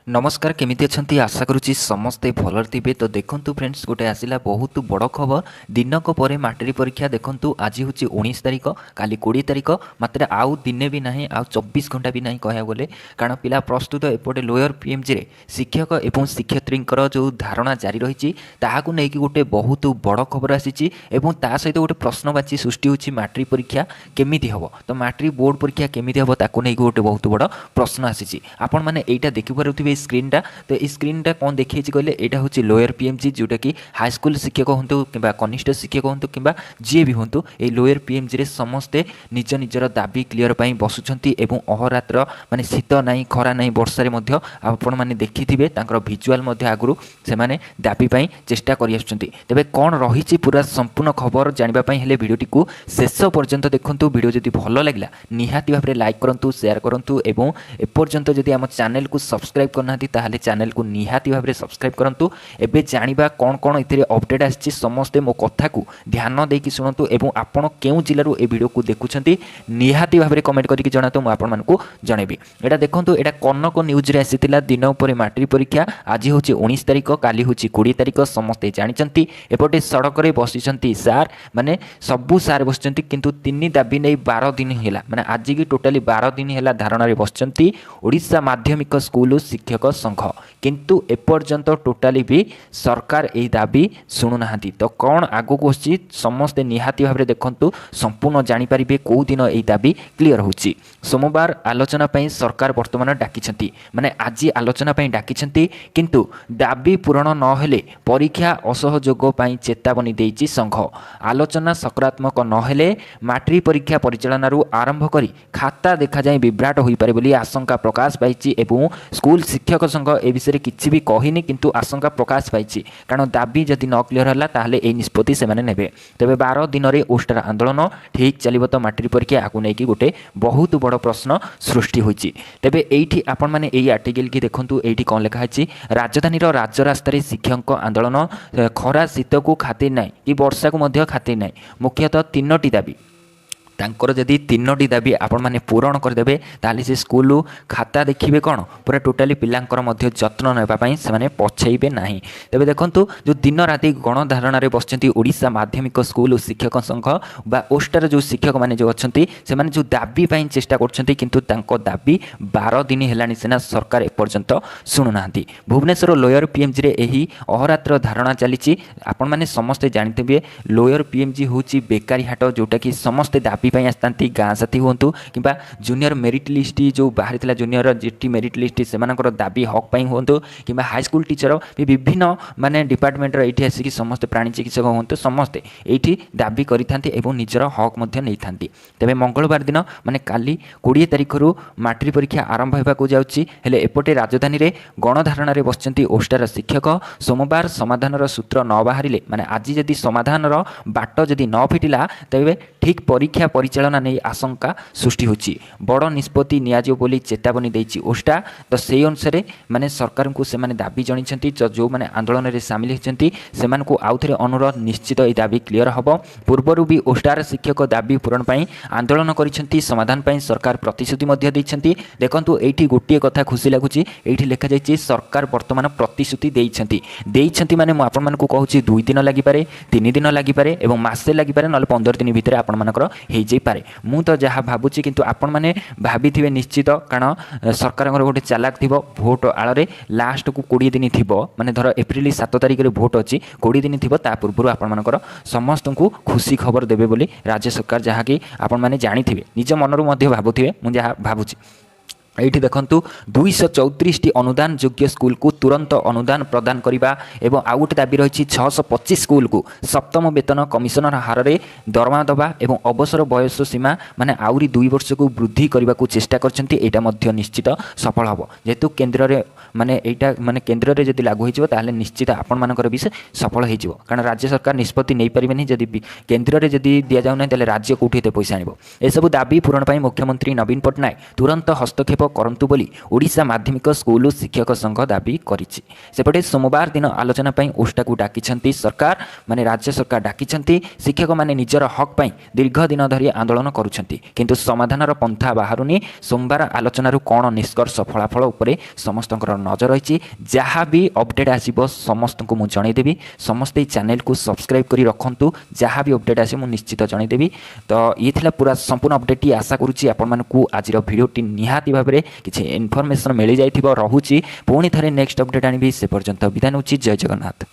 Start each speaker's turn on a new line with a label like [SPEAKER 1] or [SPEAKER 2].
[SPEAKER 1] नमस्कार केमिति अछंती आशा करुच्ची समस्ते भलर थे। तो देखूँ फ्रेंड्स गोटे आसला बहुत बड़ खबर दिनक पर मैट्रिक परीक्षा देखूँ आज हूँ 19 तारिख काली 20 तारिख मात्र आउ दिने भी ना आउ 24 घंटा भी ना कह बोले कारण पिला प्रस्तुत एपटे लोयर पीएमजी रे शिक्षक एवं शिक्षयित्री जो धारणा जारी रही नहीं गोटे बहुत बड़ खबर आसी सहित गोटे प्रश्नवाची सृष्टि होची मैट्रिक परीक्षा केमिति हम तो मैट्रिक बोर्ड परीक्षा केमिति हम ताकू नहीं गोटे बहुत बड़ प्रश्न आसी आपण मैंने यहाँ देखिपे स्क्रीनटा तो ये स्क्रीनटा कौन देखिए कहले यहाँ हूँ लोयर पीएमजी जोटा कि हाईस्कल शिक्षक हूँ कि कनिष्ठ शिक्षक हूँ कि जी भी हूँ ये लोयर पीएमजी रे समस्ते निज निजर दाबी क्लीयर पर बसुंट और अहरात्र माने शीत ना खरा ना वर्षा आपण मैंने देखि थे भिजुआल आगु से दाबी चेष्टा कर तेज कौन रही पूरा संपूर्ण खबर जानापी हेले भिडियोटी को शेष पर्यंत देखूँ भिडियो जदि भल लगे निहाती भाव में लाइक करूँ शेयर करूँ और एपर्यंत जदि आम चैनल को सब्सक्राइब करना ताहले चैनल को निहाती भाव में सब्सक्राइब करूँ। एबे जानिबा कौन कौन इतने अपडेट आसी समस्ते मो कथा को ध्यान देकी शुणु और आपण केउ जिल्लारू ए वीडियो को देखुछंती निहाती भाव में कमेंट करके जणातु मु आपण मानकु जणेबी। एटा देखंतु एटा कनक न्यूज रे आसीतिला दिन उपर मैट्रिक परीक्षा आज होची 19 तारिख काली होची 20 तारिख समस्ते जानिचंती एपटे सड़क रे बसिचंती सार माने सबु सार बसिचंती किंतु तीन दाबी नै 12 दिन हैला माने आज की टोटाली 12 दिन हैला धारणा रे बसिचंती ओडिशा माध्यमिक स्कूल शिक्षक संघ किंतु एपर्यंत टोटाली भी सरकार यही दाबी शुणुना तो कौन आगू को समस्ते निहाती भाव में देखु संपूर्ण जानीपारे कौ दिन यही दाबी क्लीयर होची। सोमवार आलोचना सरकार वर्तमान डाकी माने आज आलोचना डाकी किंतु दाबी पूरण नहेले परीक्षा असहयोग चेतावनी देइछि संघ आलोचना सकारात्मक नहेले मैट्रिक परीक्षा परिचालन आरंभ करी खाता देखा जाए विभ्राट हो पारे बोली आशंका प्रकाश पाई एवं स्कूल शिक्षक संघ ए विषय किसी भी कहनी किंतु आशंका प्रकाश पाई कारण दाबी जदि न क्लीयर है ताहले ए निष्पत्ति से नेबे तेबे 12 दिन में ओस्टार आंदोलन ठीक चलिबो तो मैट्रिक परीक्षा आगु नहीं गोटे बहुत बड़ प्रश्न सृष्टि होइछि। तेबे एइठी आपण माने एई आर्टिकल की देखंतु एइठी कोन लेखा है राजधानी राज्य रास्तार शिक्षक आंदोलन खरा शीत को खातिर नाई कि वर्षा को मध्य खातिर नाई मुख्यतः 3टी दाबी तांकर जदि 3टी दाबी आपण माने पूरण करदेबे ताले से स्कूल खाता देखिबे कौन पूरा टोटाली पिलांकर मध्य जत्न नेबा पई से माने पछेइबे नाही। तेबे देखंतु जो दिन राति गणधारणा रे बसचंती ओडिशा माध्यमिक स्कूल शिक्षक संघ बा ओस्टार जो शिक्षक माने जो अछंती से माने जो दाबी पई चेष्टा करछंती किंतु तांको दाबी 12 दिन हेलानी सेना सरकार एपर्यंत शुणुनाहांती। भुवनेश्वर लोयर पीएमजी रे एही अहरात्र धारणा चलीची आपण माने समस्ते जानिथिबे लोयर पीएमजी होची बेकारी हाट जोटा कि समस्ते दाबी आसती गाँ साथी हूँ कि जूनियर मेरिट लिस्ट जो बाहरी था जूनियर जीटी मेरिट लिस्ट से दाबी हक पाई हूँ कि हाईस्कल टीचर भी विभिन्न माने डिपार्टमेंटर ये आसिक समस्त प्राणी चिकित्सक हूँ समस्ते ये दाबी करें निजर हक नहीं था। तेज मंगलवार दिन माने काली 20 तारिख मैट्रिक परीक्षा आरंभ होगा जाऊँगी एपटे राजधानी में गणधारण में बसचंती ओस्टार शिक्षक सोमवार समाधान सूत्र न बाहर माने आज जदि समाधान बाट जदि न फिटिला तेज ठीक परीक्षा परिचालना नहीं आशंका सृष्टि होची बड़ निष्पत्ति नियाजियो बोली चेतावनी देइछि ओस्टा तो से अनुसार माने सरकार को से माने दाबी जणिछंती जो माने आंदोलन रे शामिल होचंती सेमान को आउथरे अनुरोध निश्चित ए दाबी क्लियर हबो। पूर्वरु भी ओस्टार शिक्षक दाबी पूरण पई आंदोलन करिछंती समाधान पई सरकार प्रतिश्रुति मध्य दैछंती। देखंतु एठी गोटिए कथा खुशी लागुची एठी लेखा जाइछि सरकार वर्तमान प्रतिश्रुति देइछंती माने मु आपन मान को कहूची 2 दिन लागि पारे 3 दिन लागि पारे एवं मासे लागि पारे नले 15 दिन भितर आपन मानकर पारे मु तो जहाँ भावुची किंतु आपण माने भाभी थे निश्चित कारण सरकार गोटे चालाक थी भोट आड़ लास्ट को 20 दिन थी माने धर एप्रिल 7 तारिख में भोट अच्छी 20 दिन थी पूर्व आपण समस्त को खुशी खबर देवे बोली राज्य सरकार जहाँकि आपण माने जानी निज मनरू भावुवे मुझे भावुची। एठी देखंतु 234 अनुदान योग्य स्कूल को तुरंत अनुदान प्रदान करने एवं आउ गोटे दाबी रही 625 स्कूल को सप्तम वेतन कमिशनर हार में दरमा दबा एवं अवसर बयस सीमा माने आउरी 2 वर्ष को वृद्धि करने को चेष्टा करछंती निश्चित सफल हम जेहेतु केन्द्र में माने एटा माने केन्द्र में जदि लागू हो निश्चित आपण मानकर भी सफल हो कारण राज्य सरकार निष्पत्ति नहीं पारे जदि केन्द्र में जदि दि जाऊना राज्य कौटे पैसा आनब एसबू दाबी पूरण पर मुख्यमंत्री नवीन पट्टनायक तुरंत हस्तक्षेप करंतु बोली ओडिशा माध्यमिक स्कूल शिक्षक संघ दाबी करिछि। सेपटे सोमवार दिन आलोचना पई ओष्टा को डाकिछंती सरकार माने राज्य सरकार डाकिछंती शिक्षक माने निजर हक पई दीर्घ दिन धरि आंदोलन करुछंती किंतु समाधानर पंथा बाहरुनी सोमवार आलोचनारू कोन निष्कर्ष फलाफल उपरे समस्तकर नजर रही जहाँ भी अपडेट आसो समस्त को मुझे जनईदेवी समस्ते चैनल को सब्सक्राइब कर रखु जहाँ भी अपडेट आसे मुझे निश्चित जनईदेवी। तो ये थिला पूरा संपूर्ण अपडेट आशा करुँची आपको आज भिडियोटी निहाती भाव में किसी इनफर्मेशन मिल जाइए। रोचे पुणी थे नेक्स्ट अपडेट आनी से पर्यंत विदाय नौची। जय जगन्नाथ।